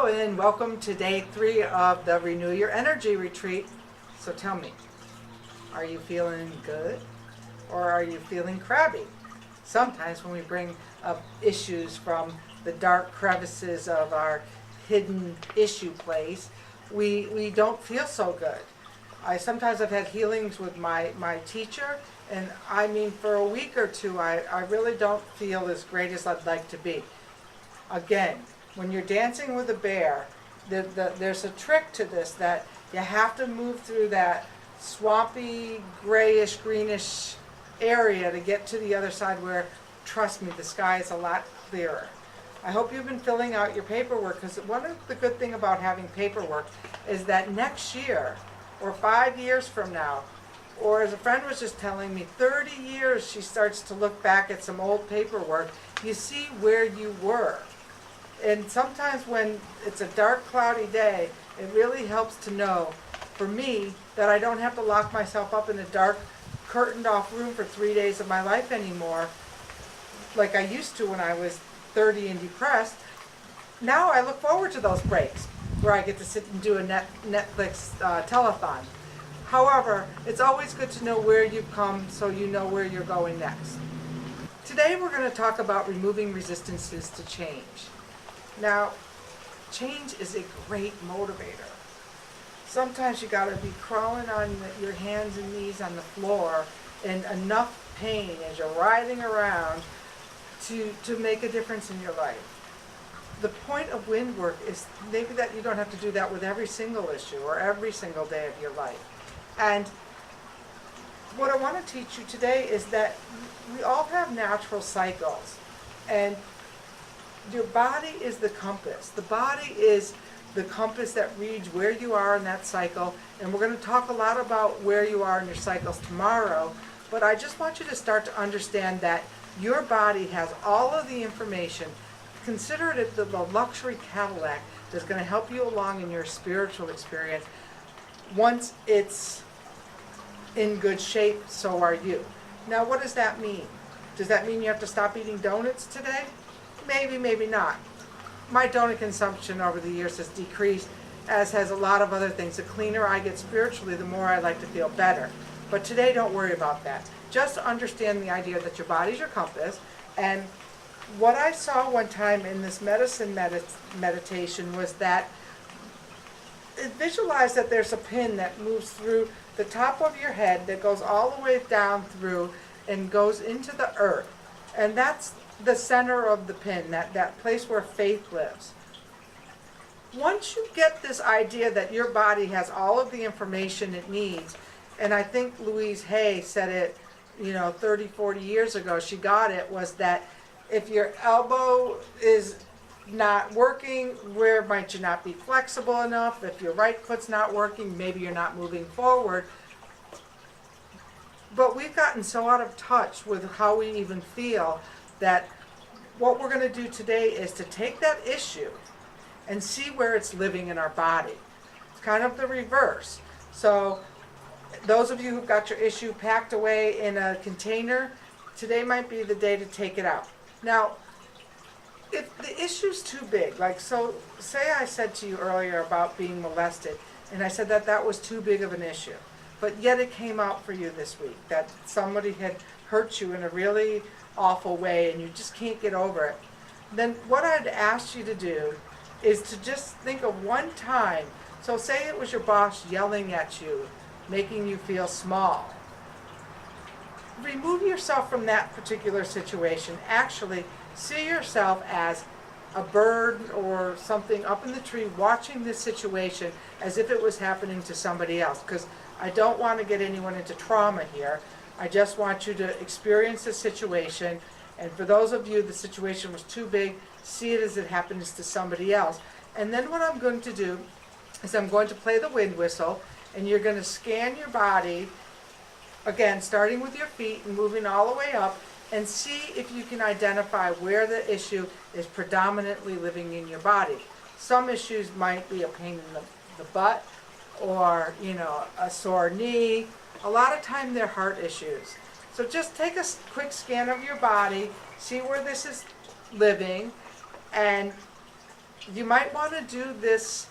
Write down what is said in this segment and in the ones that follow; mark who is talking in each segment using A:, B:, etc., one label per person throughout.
A: Hello and welcome to day 3 of the Renew Your Energy retreat. So tell me, are you feeling good or are you feeling crabby? Sometimes when we bring up issues from the dark crevices of our hidden issue place, we don't feel so good. Sometimes I've had healings with my teacher, and I mean for a week or two I really don't feel as great as I'd like to be. Again, when you're dancing with a bear, there's a trick to this, that you have to move through that swampy, grayish, greenish area to get to the other side where, trust me, the sky is a lot clearer. I hope you've been filling out your paperwork, because one of the good things about having paperwork is that next year, or 5 years from now, or as a friend was just telling me, 30 years she starts to look back at some old paperwork, you see where you were. And sometimes when it's a dark, cloudy day, it really helps to know, for me, that I don't have to lock myself up in a dark, curtained-off room for 3 days of my life anymore, like I used to when I was 30 and depressed. Now I look forward to those breaks where I get to sit and do a Netflix telethon. However, it's always good to know where you've come so you know where you're going next. Today we're going to talk about removing resistances to change. Now, change is a great motivator. Sometimes you got to be crawling on your hands and knees on the floor in enough pain as you're writhing around to make a difference in your life. The point of wind work is maybe that you don't have to do that with every single issue or every single day of your life. And what I want to teach you today is that we all have natural cycles, and your body is the compass. The body is the compass that reads where you are in that cycle, and we're going to talk a lot about where you are in your cycles tomorrow, but I just want you to start to understand that your body has all of the information. Consider it the luxury Cadillac that's going to help you along in your spiritual experience. Once it's in good shape, so are you. Now, what does that mean? Does that mean you have to stop eating donuts today? Maybe, maybe not. My donut consumption over the years has decreased, as has a lot of other things. The cleaner I get spiritually, the more I like to feel better. But today, don't worry about that. Just understand the idea that your body's your compass. And what I saw one time in this meditation was that visualize that there's a pin that moves through the top of your head that goes all the way down through and goes into the earth. And that's the center of the pin, that place where faith lives. Once you get this idea that your body has all of the information it needs, and I think Louise Hay said it, 30, 40 years ago, she got it, was that if your elbow is not working, where might you not be flexible enough? If your right foot's not working, maybe you're not moving forward. But we've gotten so out of touch with how we even feel that what we're going to do today is to take that issue and see where it's living in our body. It's kind of the reverse. So those of you who've got your issue packed away in a container, today might be the day to take it out. Now, if the issue's too big, so say I said to you earlier about being molested, and I said that was too big of an issue, but yet it came out for you this week, that somebody had hurt you in a really awful way and you just can't get over it, then what I'd ask you to do is to just think of one time. So say it was your boss yelling at you, making you feel small. Remove yourself from that particular situation. Actually, see yourself as a bird or something up in the tree watching this situation as if it was happening to somebody else, because I don't want to get anyone into trauma here. I just want you to experience the situation, and for those of you the situation was too big, see it as it happens to somebody else. And then what I'm going to do is I'm going to play the wind whistle, and you're going to scan your body, again starting with your feet and moving all the way up, and see if you can identify where the issue is predominantly living in your body. Some issues might be a pain in the butt, or a sore knee. A lot of time they're heart issues. So just take a quick scan of your body, see where this is living, and you might want to do this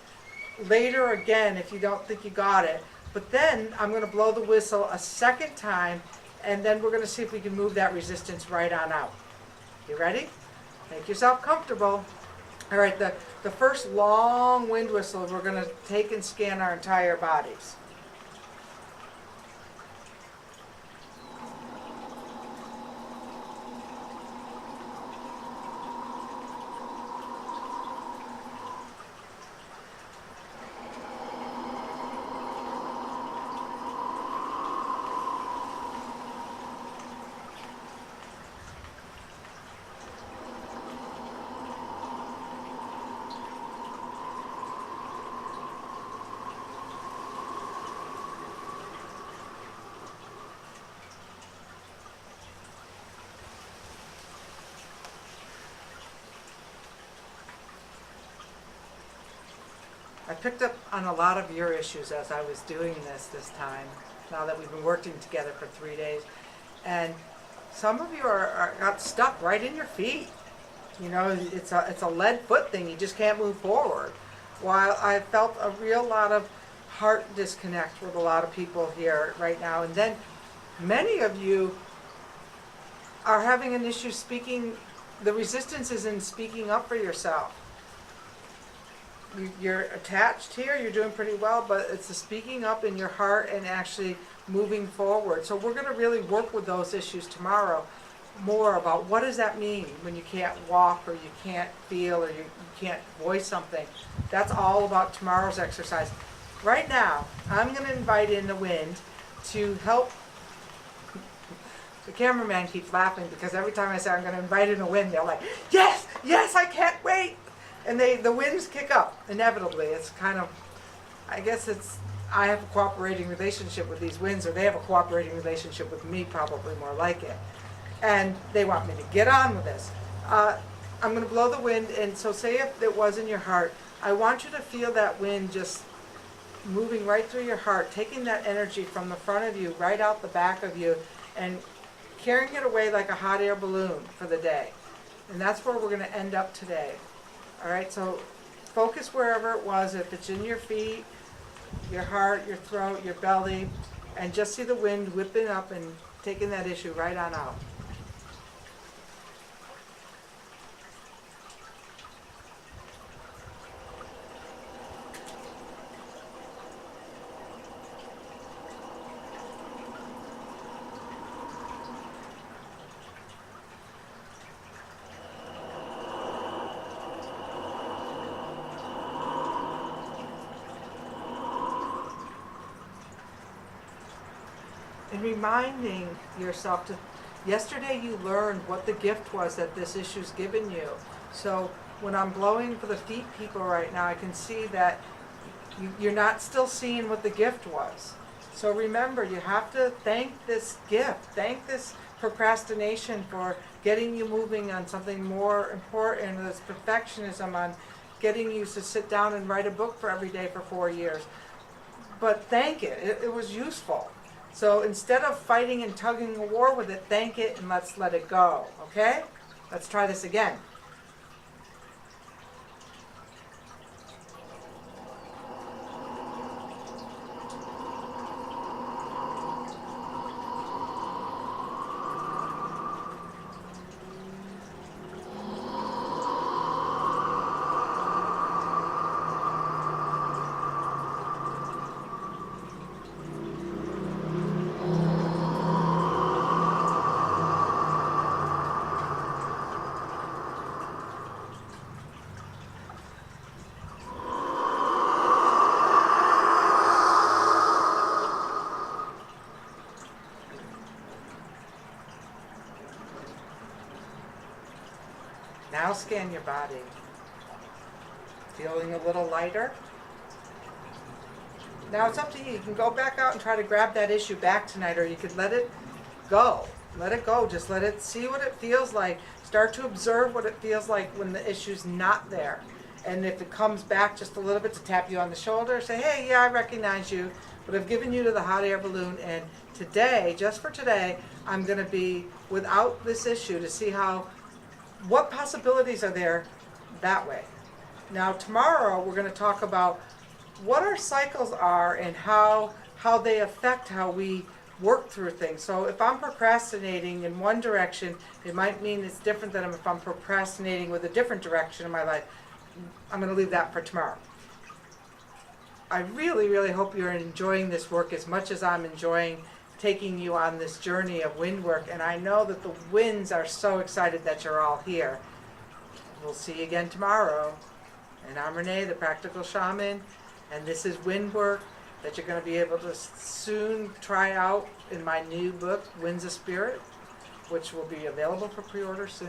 A: later again if you don't think you got it. But then I'm going to blow the whistle a second time, and then we're going to see if we can move that resistance right on out. You ready? Make yourself comfortable. All right, the first long wind whistle, we're going to take and scan our entire bodies. I picked up on a lot of your issues as I was doing this time, now that we've been working together for 3 days. And some of you got stuck right in your feet. You know, it's a lead foot thing. You just can't move forward. While I felt a real lot of heart disconnect with a lot of people here right now. And then many of you are having an issue speaking. The resistance is in speaking up for yourself. You're attached here, you're doing pretty well, but it's the speaking up in your heart and actually moving forward. So we're going to really work with those issues tomorrow, more about what does that mean when you can't walk or you can't feel or you can't voice something. That's all about tomorrow's exercise. Right now, I'm going to invite in the wind to help. The cameraman keeps laughing because every time I say I'm going to invite in the wind, they're like, yes, yes, I can't wait. And the winds kick up, inevitably. It's kind of, I guess I have a cooperating relationship with these winds, or they have a cooperating relationship with me, probably more like it. And they want me to get on with this. I'm going to blow the wind, and so say if it was in your heart, I want you to feel that wind just moving right through your heart, taking that energy from the front of you, right out the back of you, and carrying it away like a hot air balloon for the day. And that's where we're going to end up today. All right, so focus wherever it was, if it's in your feet, your heart, your throat, your belly, and just see the wind whipping up and taking that issue right on out. And reminding yourself to, yesterday you learned what the gift was that this issue's given you. So when I'm blowing for the feet people right now, I can see that you're not still seeing what the gift was. So remember, you have to thank this gift, thank this procrastination for getting you moving on something more important, this perfectionism on getting you to sit down and write a book for every day for 4 years. But thank it, it was useful. So instead of fighting and tugging a war with it, thank it and let's let it go, okay? Let's try this again. Now scan your body. Feeling a little lighter? Now it's up to you. You can go back out and try to grab that issue back tonight, or you could let it go. Let it go. Just let it see what it feels like. Start to observe what it feels like when the issue's not there. And if it comes back just a little bit, to tap you on the shoulder, say, hey, yeah, I recognize you, but I've given you to the hot air balloon, and today, just for today, I'm going to be without this issue to see what possibilities are there that way. Now tomorrow we're going to talk about what our cycles are and how they affect how we work through things. So if I'm procrastinating in one direction, it might mean it's different than if I'm procrastinating with a different direction in my life. I'm going to leave that for tomorrow. I really, really hope you're enjoying this work as much as I'm enjoying taking you on this journey of wind work. And I know that the winds are so excited that you're all here. We'll see you again tomorrow. And I'm Renee, the Practical Shaman. And this is wind work that you're going to be able to soon try out in my new book, Winds of Spirit, which will be available for pre-order soon.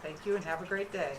A: Thank you and have a great day.